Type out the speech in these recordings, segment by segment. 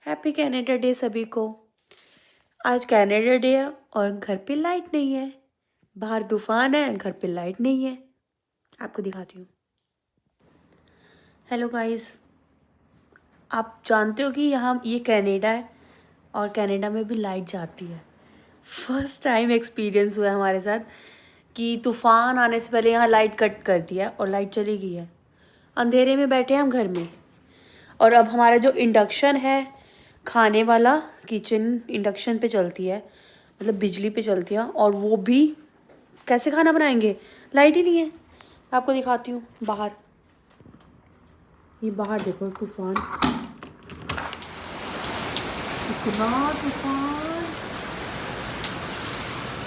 Happy Canada day सभी को। आज कनाडा डे है और घर पे लाइट नहीं है। बाहर तूफान है, घर पे लाइट नहीं है। आपको दिखाती हूँ। हेलो गाइस, आप जानते हो कि यहाँ ये कनाडा है और कनाडा में भी लाइट जाती है। फर्स्ट टाइम एक्सपीरियंस हुआ है हमारे साथ कि तूफान आने से पहले यहाँ लाइट कट कर दिया और लाइट चली गई है। अंधेरे में बैठे हैं हम घर में। और अब हमारा जो इंडक्शन है खाने वाला, किचन इंडक्शन पे चलती है, मतलब बिजली पे चलती है। और वो भी कैसे खाना बनाएंगे, लाइट ही नहीं है। आपको दिखाती हूँ बाहर। ये बाहर देखो तूफान, इतना तूफान।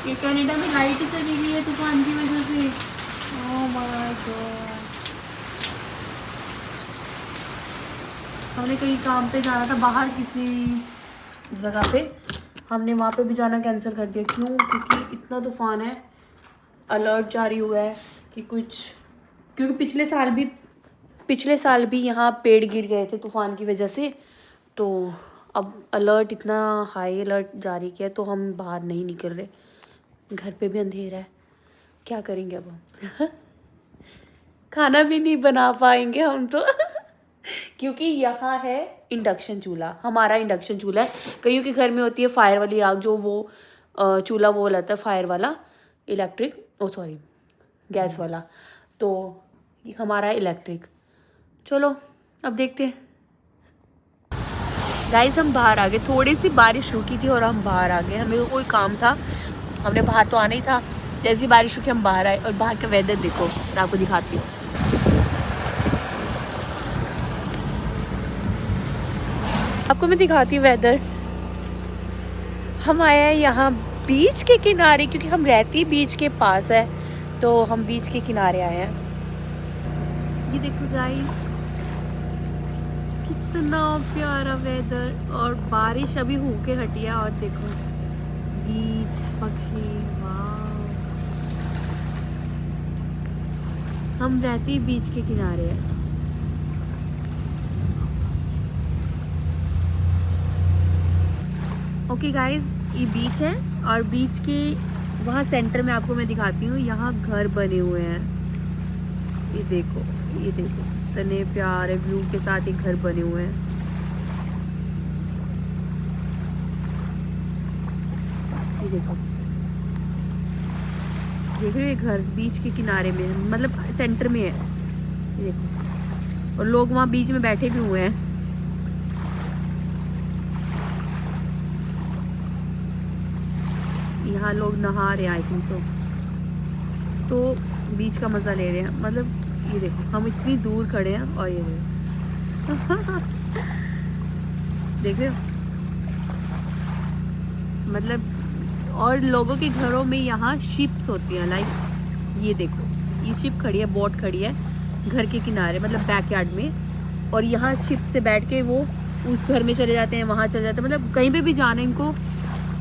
ये कनाडा में लाइट ही चली गई है तूफान की वजह से। Oh my God. हमने कहीं काम पे जाना था बाहर किसी जगह पे, हमने वहाँ पे भी जाना कैंसिल कर दिया। क्यों? क्योंकि इतना तूफान है, अलर्ट जारी हुआ है कि कुछ, क्योंकि पिछले साल भी यहाँ पेड़ गिर गए थे तूफान की वजह से। तो अब अलर्ट, इतना हाई अलर्ट जारी किया, तो हम बाहर नहीं निकल रहे। घर पे भी अंधेरा है, क्या करेंगे अब हम? खाना भी नहीं बना पाएंगे हम तो क्योंकि यहाँ है इंडक्शन चूल्हा। हमारा इंडक्शन चूल्हा है। कईयों के घर में होती है फायर वाली आग, जो वो चूल्हा वो रहता है फायर वाला, इलेक्ट्रिक, सॉरी गैस वाला। तो हमारा इलेक्ट्रिक। चलो अब देखते हैं। गाइस हम बाहर आ गए, थोड़ी सी बारिश रुकी थी और हम बाहर आ गए। हमें कोई काम था, हमने बाहर तो आना ही था। जैसी बारिश रुकी हम बाहर आए और बाहर का वेदर देखो, मैं आपको दिखाती हूँ। आपको मैं दिखाती हूँ वेदर। हम आए हैं यहाँ बीच के किनारे, क्योंकि हम रहते ही बीच के पास है, तो हम बीच के किनारे आए हैं। ये देखो गाइस, कितना प्यारा वेदर। और बारिश अभी होके हटी है और देखो बीच, पक्षी, वाह। हम रहते ही बीच के किनारे हैं। ओके गाइस, ये बीच है और बीच के वहाँ सेंटर में आपको मैं दिखाती हूँ, यहाँ घर बने हुए हैं। ये देखो, ये देखो, इतने प्यारे व्यू के साथ एक घर बने हुए हैं। ये देखो, देख रहे हो, ये घर बीच के किनारे में, मतलब सेंटर में है। ये देखो, और लोग वहाँ बीच में बैठे भी हुए हैं। यहाँ लोग नहा रहे हैं, आई थिंक सो, तो बीच का मज़ा ले रहे हैं। मतलब ये देखो, हम इतनी दूर खड़े हैं और ये देखो देख रहे हो, मतलब। और लोगों के घरों में यहाँ शिप्स होती हैं, लाइक ये देखो, ये शिप खड़ी है, बोट खड़ी है घर के किनारे, मतलब बैकयार्ड में। और यहाँ शिप से बैठ के वो उस घर में चले जाते हैं, वहाँ चले जाते हैं, मतलब कहीं पे भी जाना इनको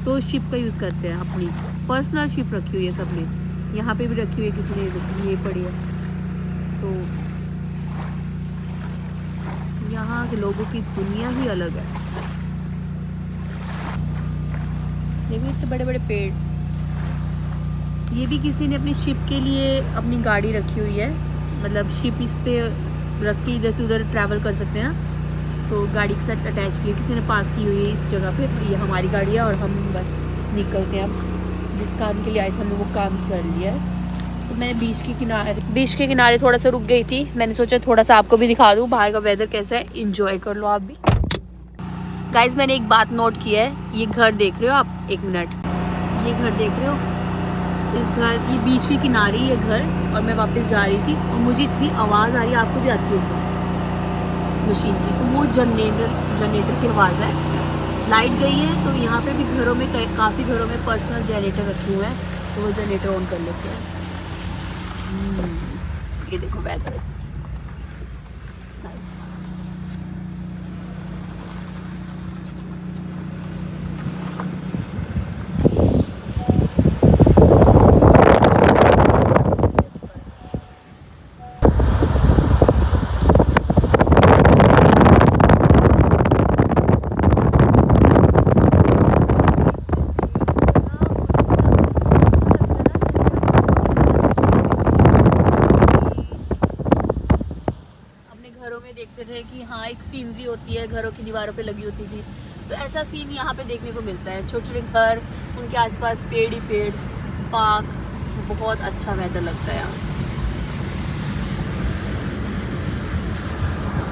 तो शिप का यूज़ करते हैं। अपनी पर्सनल शिप रखी हुई है सबने, यहाँ पे भी रखी हुई है किसी ने, ये पड़ी है। तो यहाँ के लोगों की दुनिया ही अलग है। देखो इतने बड़े बड़े पेड़। ये भी किसी ने अपनी शिप के लिए अपनी गाड़ी रखी हुई है, मतलब शिप इस पे रख के इधर से उधर ट्रैवल कर सकते हैं ना, तो गाड़ी के साथ अटैच की किसी ने पार्क की हुई है इस जगह पे। ये हमारी गाड़ी है और हम बस निकलते हैं। अब जिस काम के लिए आए थे हमने वो काम कर लिया है। तो मैं बीच के किनारे थोड़ा सा रुक गई थी। मैंने सोचा थोड़ा सा आपको भी दिखा दूँ बाहर का वेदर कैसा है, इंजॉय कर लो आप भी। गाइज मैंने एक बात नोट की है, ये घर देख रहे हो आप, एक मिनट, ये घर देख रहे हो, इस घर, ये बीच के किनारे ही है घर। और मैं वापस जा रही थी और मुझे इतनी आवाज़ आ रही है, आपको भी आती होगी मशीन की, तो वो जनरेटर की आवाज़ है। लाइट गई है तो यहाँ पे भी घरों में, काफ़ी घरों में पर्सनल जनरेटर रखे हुए हैं, तो वो जनरेटर ऑन कर लेते हैं। ये देखो वेदर, एक सीनरी होती है, घरों की दीवारों पे लगी होती थी, तो ऐसा सीन यहाँ पे देखने को मिलता है। छोटे छोटे घर, उनके आसपास पेड़ ही पेड़, पार्क, बहुत अच्छा वेदर लगता है यहाँ।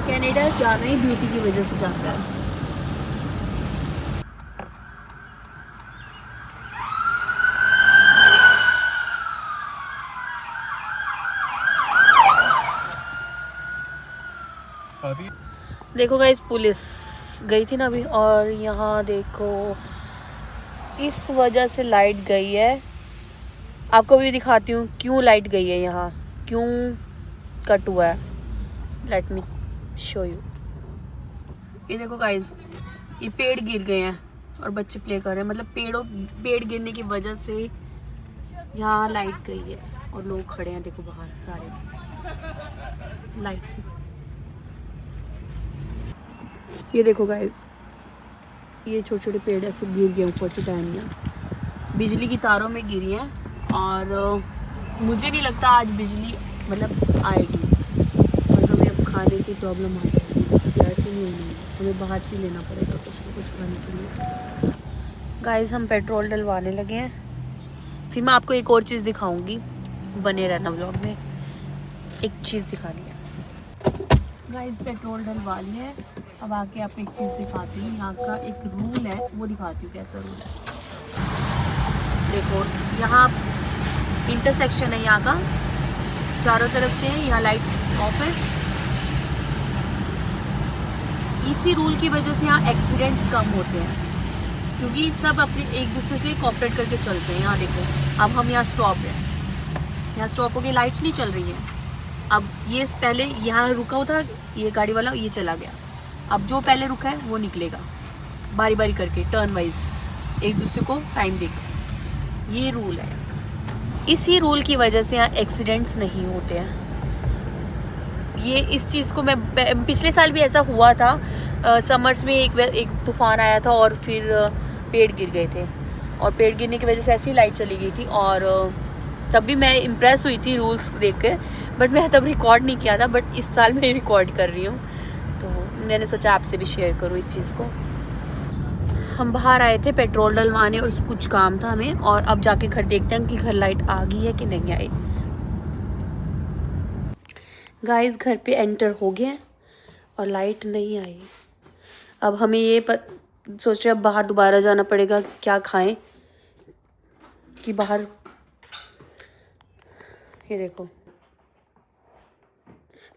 कनाडा जाना ही ब्यूटी की वजह से जाता है। देखो गाइस, पुलिस गई थी ना अभी, और यहाँ देखो इस वजह से लाइट गई है। आपको भी दिखाती हूँ क्यों लाइट गई है, यहाँ क्यों कट हुआ है। Let me show you. ये देखो गाइस, ये पेड़ गिर गए हैं और बच्चे प्ले कर रहे हैं, मतलब पेड़ गिरने की वजह से यहाँ लाइट गई है और लोग खड़े हैं देखो बाहर सारे लाइट। ये देखो गाइस, ये छोटे छोटे पेड़ ऐसे गिर गए ऊपर से, टहनियाँ बिजली की तारों में गिरी हैं, और मुझे नहीं लगता आज बिजली मतलब आएगी, और हमें अब खाने की प्रॉब्लम आ जाएगी। ऐसे नहीं होनी है, हमें बाहर से लेना पड़ेगा कुछ ना कुछ खाने के लिए। गाइस, हम पेट्रोल डलवाने लगे हैं, फिर मैं आपको एक और चीज़ दिखाऊंगी, बने रहना व्लॉग में। एक चीज़ दिखानी है गाइस, पेट्रोल डलवा लिया है। अब आके आपको एक चीज़ दिखाती हूँ, यहाँ का एक रूल है वो दिखाती हूँ कैसा रूल है। देखो यहाँ इंटरसेक्शन है यहाँ का, चारों तरफ से यहाँ लाइट्स ऑफ है। इसी रूल की वजह से यहाँ एक्सीडेंट्स कम होते हैं, क्योंकि सब अपने एक दूसरे से कोऑपरेट करके चलते हैं। यहाँ देखो, अब हम यहाँ स्टॉप है, यहाँ स्टॉप हो गई, लाइट्स नहीं चल रही हैं। अब ये पहले यहाँ रुका हुआ था ये गाड़ी वाला, ये चला गया। अब जो पहले रुका है वो निकलेगा बारी बारी करके, टर्न वाइज, एक दूसरे को टाइम देकर। ये रूल है। इसी रूल की वजह से यहाँ एक्सीडेंट्स नहीं होते हैं। ये इस चीज़ को मैं पिछले साल भी ऐसा हुआ था, समर्स में एक तूफान आया था और फिर पेड़ गिर गए थे, और पेड़ गिरने की वजह से ऐसी लाइट चली गई थी, और तब भी मैं इम्प्रेस हुई थी रूल्स देख कर, बट मैं तब रिकॉर्ड नहीं किया था। बट इस साल मैं रिकॉर्ड कर रही हूँ, तो मैंने सोचा आपसे भी शेयर करूँ इस चीज़ को। हम बाहर आए थे पेट्रोल डलवाने और कुछ काम था हमें, और अब जाके घर देखते हैं कि घर लाइट आ गई है कि नहीं आई। गाइस, घर पे एंटर हो गए और लाइट नहीं आई। अब हमें ये सोच रहे अब बाहर दोबारा जाना पड़ेगा, क्या खाएं कि बाहर। ये देखो,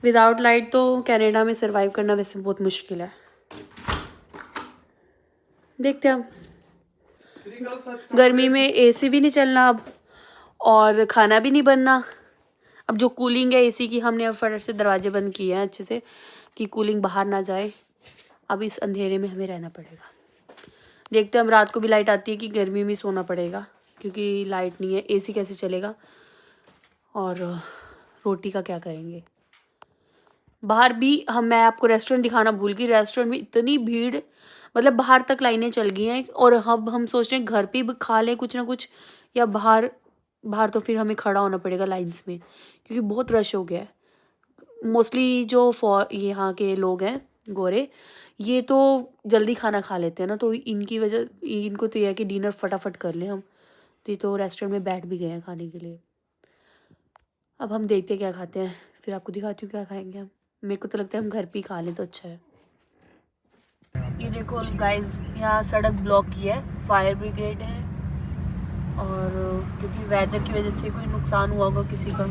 विदाउट लाइट तो कनाडा में सरवाइव करना वैसे बहुत मुश्किल है। देखते हैं हम, गर्मी में एसी भी नहीं चलना अब, और खाना भी नहीं बनना। अब जो कूलिंग है एसी की, हमने अब फटाफट से दरवाजे बंद किए हैं अच्छे से कि कूलिंग बाहर ना जाए। अब इस अंधेरे में हमें रहना पड़ेगा। देखते हैं हम, रात को भी लाइट आती है कि गर्मी में सोना पड़ेगा, क्योंकि लाइट नहीं है, एसी कैसे चलेगा, और रोटी का क्या करेंगे। बाहर भी मैं आपको रेस्टोरेंट दिखाना भूल गई, रेस्टोरेंट में इतनी भीड़, मतलब बाहर तक लाइनें चल गई हैं। और हम सोच रहे हैं घर पे भी खा लें कुछ ना कुछ, या बाहर तो फिर हमें खड़ा होना पड़ेगा लाइन्स में, क्योंकि बहुत रश हो गया है। मोस्टली जो यहाँ के लोग हैं गोरे, ये तो जल्दी खाना खा लेते हैं ना, तो इनकी वजह, इनको तो यह है कि डिनर फटाफट कर लें हम, तो ये तो रेस्टोरेंट में बैठ भी गए हैं खाने के लिए। अब हम देखते हैं क्या खाते हैं, फिर आपको दिखाती हूँ क्या खाएंगे हम। मेरे को तो लगता है हम घर पे ही खा लें तो अच्छा है। ये देखो गाइस, यहाँ सड़क ब्लॉक की है, फायर ब्रिगेड है, और क्योंकि वेदर की वजह से कोई नुकसान हुआ होगा किसी का।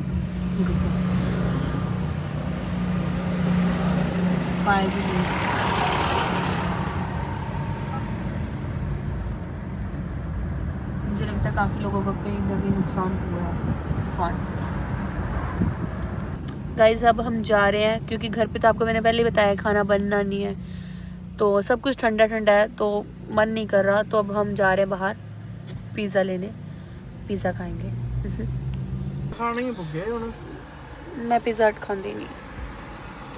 फायर ब्रिगेड, मुझे लगता है काफ़ी लोगों का कहीं ना कहीं नुकसान हुआ है तूफान से। गाइस, अब हम जा रहे हैं, क्योंकि घर पे तो आपको मैंने पहले ही बताया खाना बनना नहीं है, तो सब कुछ ठंडा ठंडा है, तो मन नहीं कर रहा। तो अब हम जा रहे हैं बाहर पिज़्ज़ा लेने, पिज़्ज़ा खाएंगे। खाने ही भुगे हुन। मैं पिज़्ज़ा हट खाती नहीं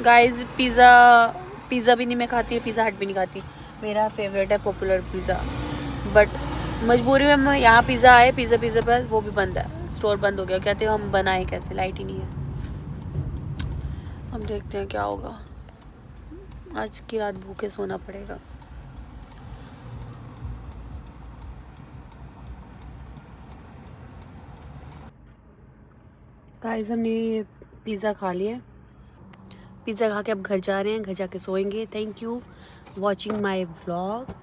गाइस, पिज़्ज़ा भी नहीं मैं खाती, पिज़्ज़ा हट भी नहीं खाती। मेरा फेवरेट है पॉपुलर पिज़्ज़ा, बट मजबूरी में हम यहाँ पिज़्ज़ा आए, पिज़्ज़ा पर वो भी बंद है, स्टोर बंद हो गया। कहते हैं हम बनाए कैसे, लाइट ही नहीं है। हम देखते हैं क्या होगा। आज की रात भूखे सोना पड़ेगा। गाइस हमने पिज़्ज़ा खा लिया। पिज़्ज़ा खा के अब घर जा रहे हैं, घर जाके सोएंगे। Thank you watching my vlog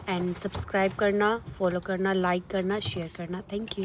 and subscribe करना, फॉलो करना, लाइक करना, शेयर करना। Thank you.